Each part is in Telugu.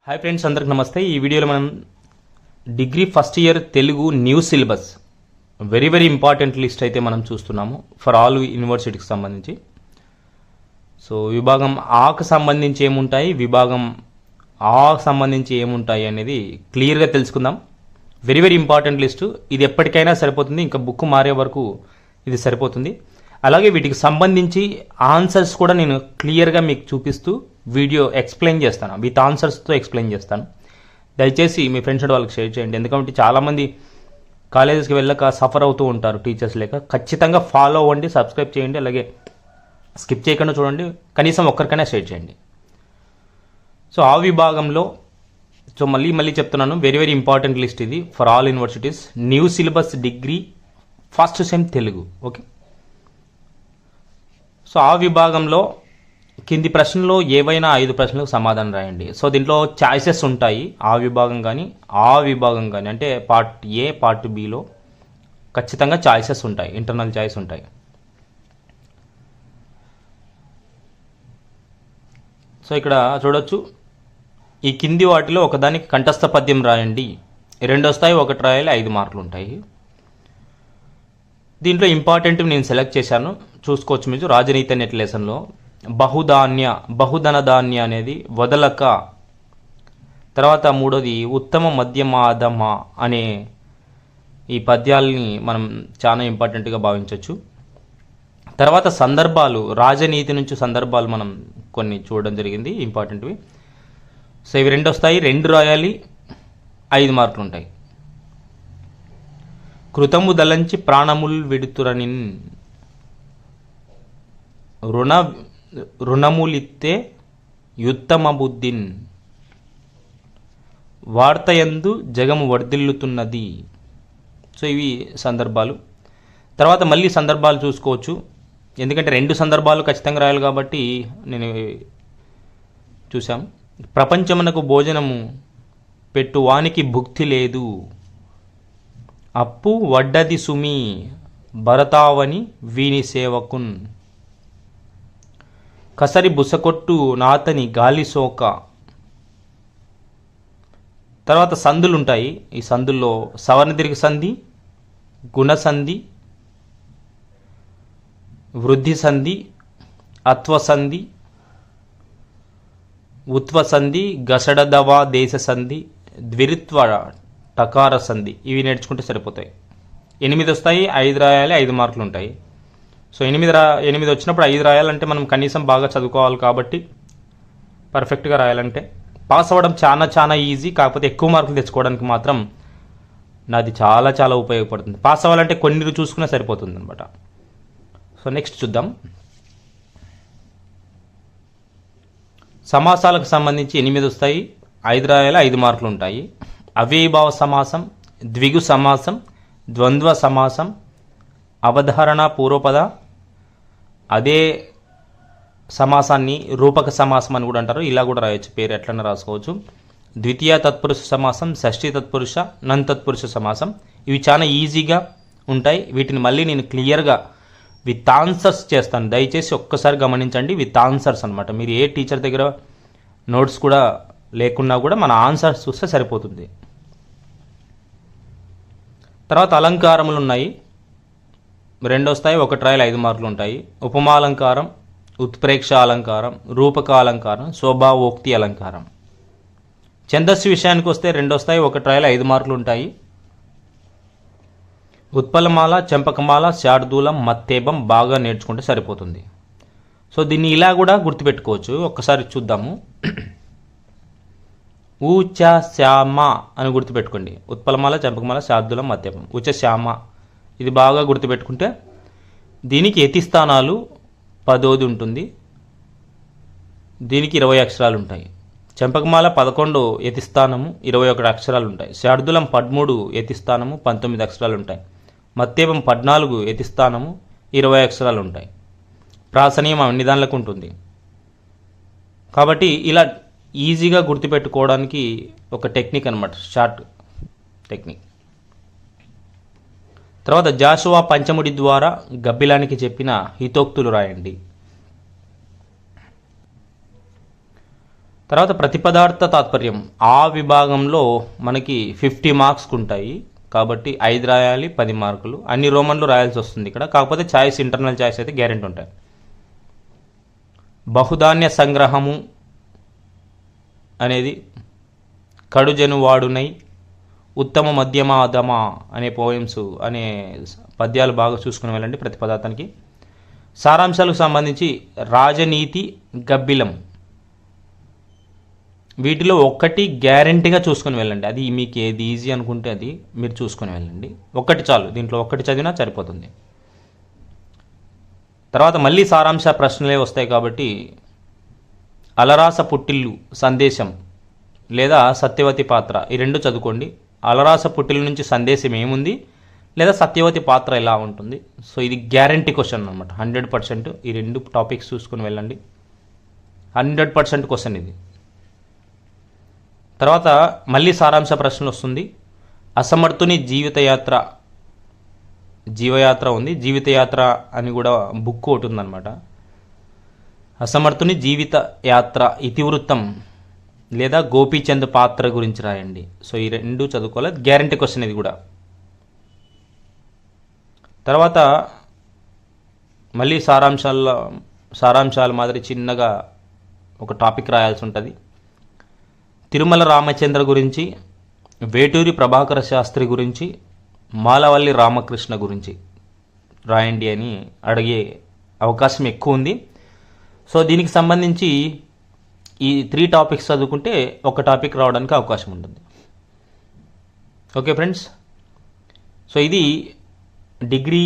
హాయ్ ఫ్రెండ్స్, అందరికి నమస్తే. ఈ వీడియోలో మనం degree first year Telugu new syllabus very important list అయితే మనం చూస్తున్నాము ఫర్ ఆల్ యూనివర్సిటీకి సంబంధించి. సో విభాగం ఆకు సంబంధించి ఏముంటాయి, విభాగం ఆకు సంబంధించి ఏముంటాయి అనేది క్లియర్గా తెలుసుకుందాం. Very important list. ఇది ఎప్పటికైనా సరిపోతుంది, ఇంకా బుక్ మారే వరకు ఇది సరిపోతుంది. అలాగే వీటికి సంబంధించి ఆన్సర్స్ కూడా నేను క్లియర్గా మీకు చూపిస్తూ వీడియో ఎక్స్ప్లెయిన్ చేస్తాను, విత్ ఆన్సర్స్తో ఎక్స్ప్లెయిన్ చేస్తాను. దయచేసి మీ ఫ్రెండ్స్ అండ్ వాళ్ళకి షేర్ చేయండి, ఎందుకంటే చాలామంది కాలేజెస్కి వెళ్ళక సఫర్ అవుతూ ఉంటారు టీచర్స్ లేక. ఖచ్చితంగా ఫాలో అవ్వండి, సబ్స్క్రైబ్ చేయండి, అలాగే స్కిప్ చేయకుండా చూడండి, కనీసం ఒక్కరికైనా షేర్ చేయండి. సో ఆ విభాగంలో మళ్ళీ చెప్తున్నాను, వెరీ ఇంపార్టెంట్ లిస్ట్ ఇది for all universities. New syllabus degree first sem Telugu. Okay, so ఆ విభాగంలో కింది ప్రశ్నలో ఏవైనా 5 ప్రశ్నలకు సమాధానం రాయండి. సో దీంట్లో ఛాయిసెస్ ఉంటాయి, ఆ విభాగం కానీ అంటే పార్ట్ ఏ పార్ట్ బిలో ఖచ్చితంగా ఛాయిసెస్ ఉంటాయి, ఇంటర్నల్ ఛాయిస్ ఉంటాయి. సో ఇక్కడ చూడొచ్చు, ఈ కింది వాటిలో ఒకదానికి కంఠస్థ పద్యం రాయండి. 2 వస్తాయి, 1 రాయాలి, 5 మార్కులు ఉంటాయి. దీంట్లో ఇంపార్టెంట్ నేను సెలెక్ట్ చేశాను, చూసుకోవచ్చు మీరు. రాజనీతి నెట్ లెసన్లో బహుధన ధాన్య అనేది వదలక, తర్వాత 3వది ఉత్తమ మధ్యమాధమ అనే ఈ పద్యాలని మనం చాలా ఇంపార్టెంట్గా భావించవచ్చు. తర్వాత సందర్భాలు, రాజనీతి నుంచి సందర్భాలు మనం కొన్ని చూడడం జరిగింది, ఇంపార్టెంట్వి. సో ఇవి 2 వస్తాయి, 2 రాయాలి, 5 మార్కులు ఉంటాయి. కృతము దలంచి ప్రాణముల్ విడుతురనిన్, రుణములిత్తే యుత్తమ బుద్ధిన్, వార్తయందు జగము వర్ధిల్లుతున్నది. సో ఇవి సందర్భాలు. తర్వాత మళ్ళీ సందర్భాలు చూసుకోవచ్చు, ఎందుకంటే 2 సందర్భాలు ఖచ్చితంగా రాయాలి కాబట్టి నేను చూసాం. ప్రపంచమునకు భోజనము పెట్టు వానికి భుక్తి లేదు, అప్పు వడ్డది సుమి భరతావని వీని సేవకున్, కసరి బుసకొట్టు నాతని గాలి సోక. తర్వాత సందులు ఉంటాయి, ఈ సందుల్లో సవర్ణదీర్ఘ సంధి, గుణసంధి, వృద్ధి సంధి, అత్వసంధి, ఉత్వసంధి, గసడదవా దేశ సంధి, ద్విరిత్వ టకార సంధి. ఇవి నేర్చుకుంటే సరిపోతాయి. 8 వస్తాయి, 5 రాయాలి, 5 మార్కులు ఉంటాయి. సో 8 వచ్చినప్పుడు 5 రాయాలంటే మనం కనీసం బాగా చదువుకోవాలి కాబట్టి, పర్ఫెక్ట్గా రాయాలంటే పాస్ అవ్వడం చాలా ఈజీ. కాకపోతే ఎక్కువ మార్కులు తెచ్చుకోవడానికి మాత్రం నాది చాలా ఉపయోగపడుతుంది. పాస్ అవ్వాలంటే కొన్ని చూసుకునే సరిపోతుంది అనమాట. సో నెక్స్ట్ చూద్దాం. సమాసాలకు సంబంధించి 8 వస్తాయి, 5 రాయాలి, 5 మార్కులు ఉంటాయి. అవ్యయభావ సమాసం, ద్విగు సమాసం, ద్వంద్వ సమాసం, అవధారణ పూర్వపద, అదే సమాసాన్ని రూపక సమాసం అని కూడా అంటారు, ఇలా కూడా రాయొచ్చు, పేరు ఎట్లన్నా రాసుకోవచ్చు. ద్వితీయ తత్పురుష సమాసం, షష్ఠీ తత్పురుష, నన్ తత్పురుష సమాసం. ఇవి చాలా ఈజీగా ఉంటాయి. వీటిని మళ్ళీ నేను క్లియర్గా విత్ ఆన్సర్స్ చేస్తాను, దయచేసి ఒక్కసారి గమనించండి. విత్ ఆన్సర్స్ అనమాట. మీరు ఏ టీచర్ దగ్గర నోట్స్ కూడా లేకున్నా కూడా మన ఆన్సర్స్ చూస్తే సరిపోతుంది. తర్వాత అలంకారములు ఉన్నాయి, 2 వస్తాయి, 1 రాయాలి, 5 మార్కులు ఉంటాయి. ఉపమాలంకారం, ఉత్ప్రేక్ష అలంకారం, రూపక అలంకారం, శోభావోక్తి అలంకారం. ఛందస్సు విషయానికి వస్తే 2 వస్తాయి, 1 రాయాలి, 5 మార్కులు ఉంటాయి. ఉత్పలమాల, చంపకమాల, శార్దూలం, మత్తేబం బాగా నేర్చుకుంటే సరిపోతుంది. సో దీన్ని ఇలా కూడా గుర్తుపెట్టుకోవచ్చు, ఒక్కసారి చూద్దాము. ఊచ శ్యామ అని గుర్తుపెట్టుకోండి. ఉత్పలమాల, చంపకమాల, శార్దూలం, మత్తేబం, ఉచ శ్యామ. ఇది బాగా గుర్తుపెట్టుకుంటే దీనికి యతిస్థానాలు 10 ఉంటుంది, దీనికి 20 అక్షరాలు ఉంటాయి. చంపకమాల 11 యతిస్థానము, 21 అక్షరాలు ఉంటాయి. శార్దూలం 13 యతిస్థానము, 19 అక్షరాలు ఉంటాయి. మత్తేబం 14 యతిస్థానము, 20 అక్షరాలు ఉంటాయి. ప్రాసనీయం అన్ని దానిలకు ఉంటుంది. కాబట్టి ఇలా ఈజీగా గుర్తుపెట్టుకోవడానికి ఒక టెక్నిక్ అనమాట, షార్ట్ టెక్నిక్. తర్వాత జాషువా పంచముడి ద్వారా గబ్బిలానికి చెప్పిన హితోక్తులు రాయండి. తర్వాత ప్రతిపదార్థ తాత్పర్యం ఆ విభాగంలో మనకి 50 మార్క్స్కి ఉంటాయి కాబట్టి 5 రాయాలి, 10 మార్కులు. అన్ని రోమన్లు రాయాల్సి వస్తుంది ఇక్కడ, కాకపోతే ఛాయిస్ ఇంటర్నల్ ఛాయిస్ అయితే గ్యారెంటీ ఉంటాయి. బహుధాన్య సంగ్రహము అనేది కడుజను వాడునై, ఉత్తమ మధ్యమ అధమ అనే పోయమ్స్ అనే పద్యాలు బాగా చూసుకుని వెళ్ళండి ప్రతిపదార్థానికి. సారాంశాలకు సంబంధించి రాజనీతి, గబ్బిలం వీటిలో ఒక్కటి గ్యారెంటీగా చూసుకొని వెళ్ళండి. అది మీకు ఏది ఈజీ అనుకుంటే అది మీరు చూసుకొని వెళ్ళండి. ఒక్కటి చాలు, దీంట్లో ఒక్కటి చదివినా సరిపోతుంది. తర్వాత మళ్ళీ సారాంశ ప్రశ్నలే వస్తాయి కాబట్టి అలరాస పుట్టిల్లు సందేశం లేదా సత్యవతి పాత్ర ఈ రెండు చదువుకోండి. అలరాస పుట్టిల్లు నుంచి సందేశం ఏముంది లేదా సత్యవతి పాత్ర ఎలా ఉంటుంది. సో ఇది గ్యారంటీ క్వశ్చన్ అనమాట, 100%. ఈ రెండు టాపిక్స్ చూసుకుని వెళ్ళండి, 100% క్వశ్చన్ ఇది. తర్వాత మళ్ళీ సారాంశ ప్రశ్న వస్తుంది. అసమర్థుని జీవయాత్ర ఉంది, జీవితయాత్ర అని కూడా బుక్ ఒకటి ఉందన్నమాట. అసమర్థుని జీవిత యాత్ర ఇతివృత్తం లేదా గోపీచంద్ పాత్ర గురించి రాయండి. సో ఈ రెండు చదువుకోవాలి, గ్యారంటీ క్వశ్చన్ ఇది కూడా. తర్వాత మళ్ళీ సారాంశాల మాదిరి చిన్నగా ఒక టాపిక్ రాయాల్సి ఉంటుంది. తిరుమల రామచంద్ర గురించి, వేటూరి ప్రభాకర శాస్త్రి గురించి, మాలవల్లి రామకృష్ణ గురించి రాయండి అని అడిగే అవకాశం ఎక్కువ ఉంది. సో దీనికి సంబంధించి ఈ 3 టాపిక్స్ చదువుకుంటే ఒక టాపిక్ రావడానికి అవకాశం ఉంటుంది. ఓకే ఫ్రెండ్స్, సో ఇది degree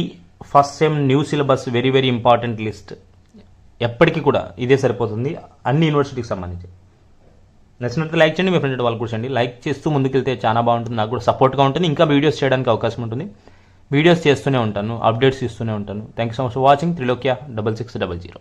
first sem new syllabus very very important list. ఎప్పటికీ కూడా ఇదే సరిపోతుంది అన్ని యూనివర్సిటీకి సంబంధించి. నచ్చినట్టు లైక్ చేయండి, మీ ఫ్రెండ్ వాళ్ళు కూడా చేయండి. లైక్ చేస్తూ ముందుకెళ్తే చాలా బాగుంటుంది, నాకు కూడా సపోర్ట్గా ఉంటుంది. ఇంకా వీడియోస్ చేయడానికి అవకాశం ఉంటుంది. వీడియోస్ చేస్తూనే ఉంటాను, అప్డేట్స్ ఇస్తూనే ఉంటాను. Thank you so much for watching. Trilokya 6600.